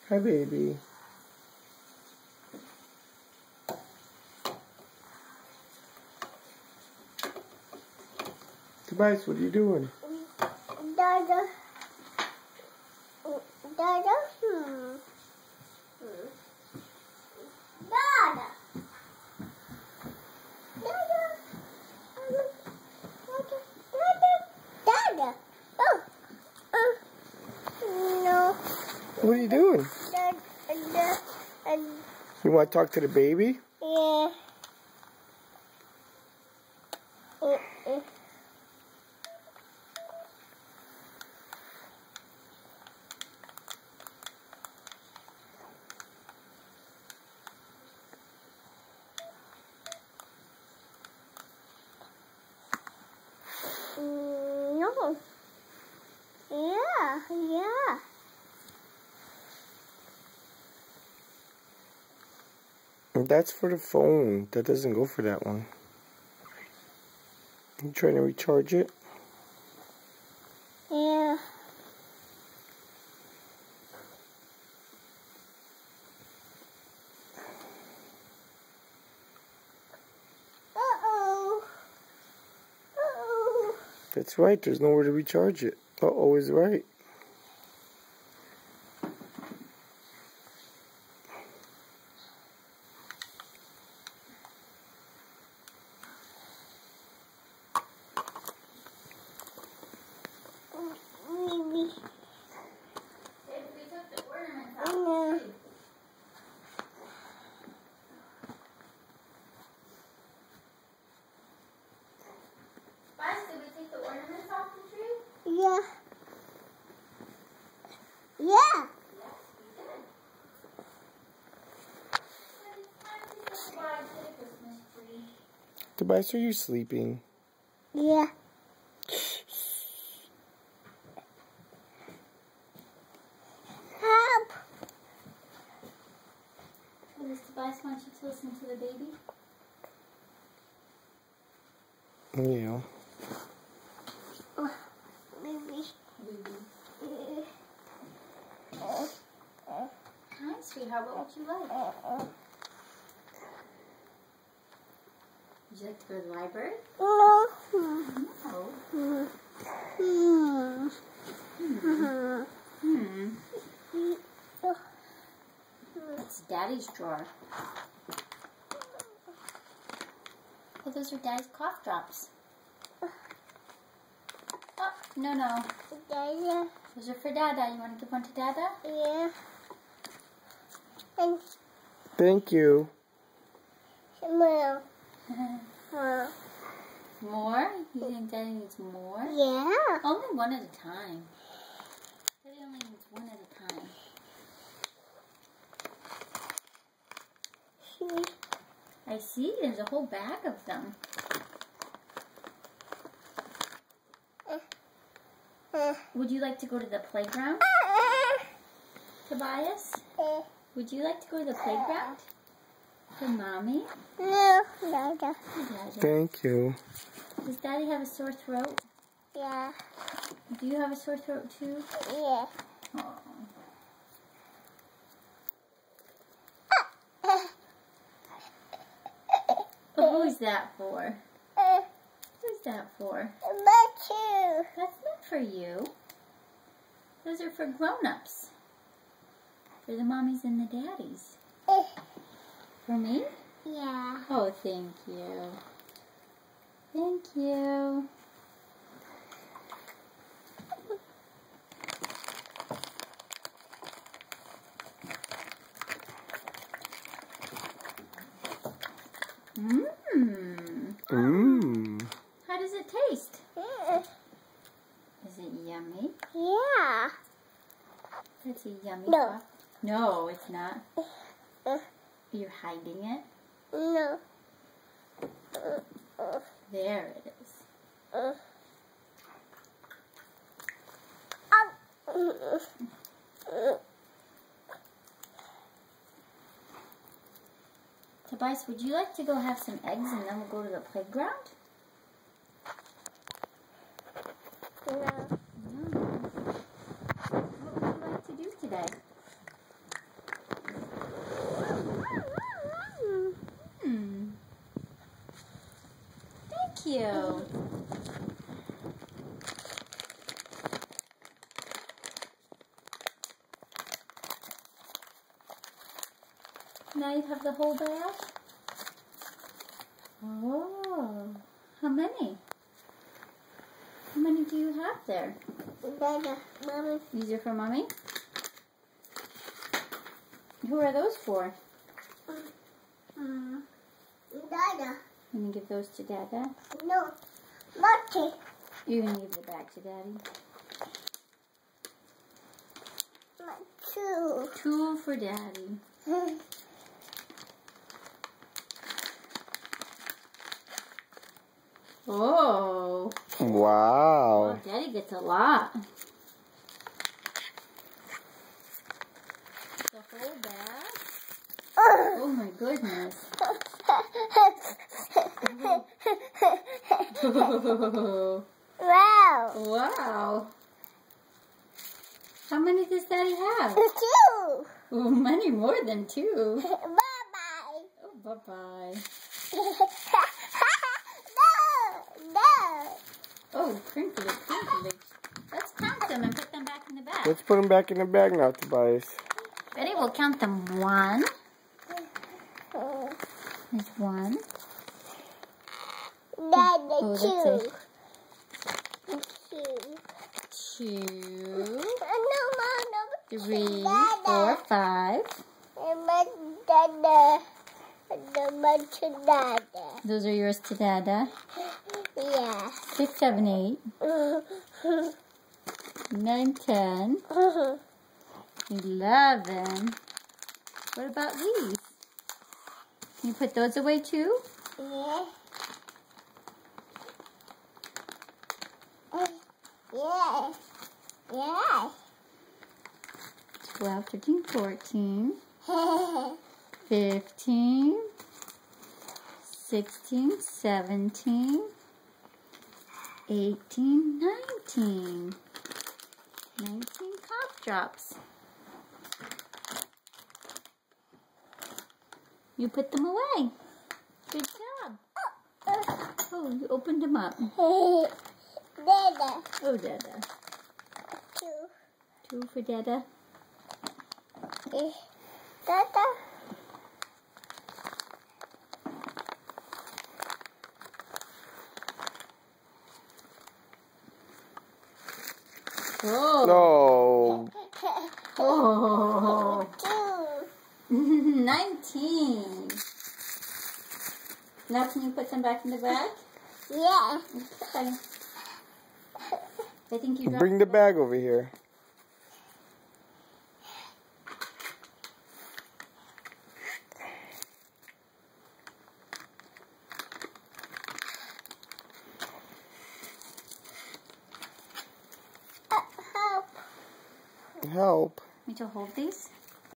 Hi, baby. Tobiasz, what are you doing? Dada. Dada. Dada. Dada. Oh. No. What are you doing? You want to talk to the baby? Yeah. No. Yeah. That's for the phone. That doesn't go for that one. You trying to recharge it? Yeah. That's right. There's nowhere to recharge it. Uh-oh is right. Maybe. We took the ornaments out of the tree. Tobiasz, did we take the ornaments off the tree? Yeah. Yeah. Yes, we did. And it's time to say goodbye to the Christmas tree. Tobiasz, are you sleeping? Yeah. Help. Does Tobiasz want you to listen to the baby? Yeah. Baby. Hi, sweetheart. What would you like? Would you like to go to the library? No. No. That's Daddy's drawer. Oh, those are Daddy's cough drops. Oh, no. Dada. Those are for Dada. You want to give one to Dada? Yeah. And Thank you. smell. More? You think Daddy needs more? Yeah. Only one at a time. Daddy only needs one at a time. I see. There's a whole bag of them. Would you like to go to the playground, Tobias? Would you like to go to the playground? For Mommy? No. Dada. Dada. Thank you. Does Daddy have a sore throat? Yeah. Do you have a sore throat too? Yeah. Oh. Who's that for? Who's that for? But you. That's not for you. Those are for grown-ups. For the mommies and the daddies. For me? Yeah. Oh, thank you. Thank you. How does it taste? Is it yummy? Yeah. It's a yummy No. puff. No, it's not. You're hiding it? No. There it is. Tobias, would you like to go have some eggs and then we'll go to the playground? No. What would you like to do today? Now you have the whole bag? Oh, how many? How many do you have there? Dada, Mommy. These are for Mommy? Who are those for? Dada. You gonna give those to Dada? No. Mommy. You're gonna give the bag to Daddy? Two. 2 for Daddy. Oh. Wow. Oh, Daddy gets a lot. The whole bag? Oh my goodness. Wow. Wow. How many does Daddy have? 2. Oh, many more than 2. Bye-bye. Oh, bye-bye. No. Oh, crinkly, crinkly. Let's count them and put them back in the bag. Let's put them back in the bag now, Tobias. Ready? We'll count them. 1. There's 1. Dada, Oh, 2. that's 2. No, Mom. 3, 4, 5. Dada. Dada. Those are yours to Dada. Yeah. 6, 7, 8. 9, 10. 11. What about these? Can you put those away too? Yeah. Yeah. Yeah. 12, 13, 14. 15. 16, 17. 18, 19. 19 cough drops. You put them away. Good job. Oh, you opened them up. Dada. Oh, Dada. 2. 2 for Dada. Dada. Oh. No. Oh. 2. 19. Now can you put them back in the bag? Yeah. Okay. I think you dropped Bring the bag over here. Help. Help. Want me to hold these?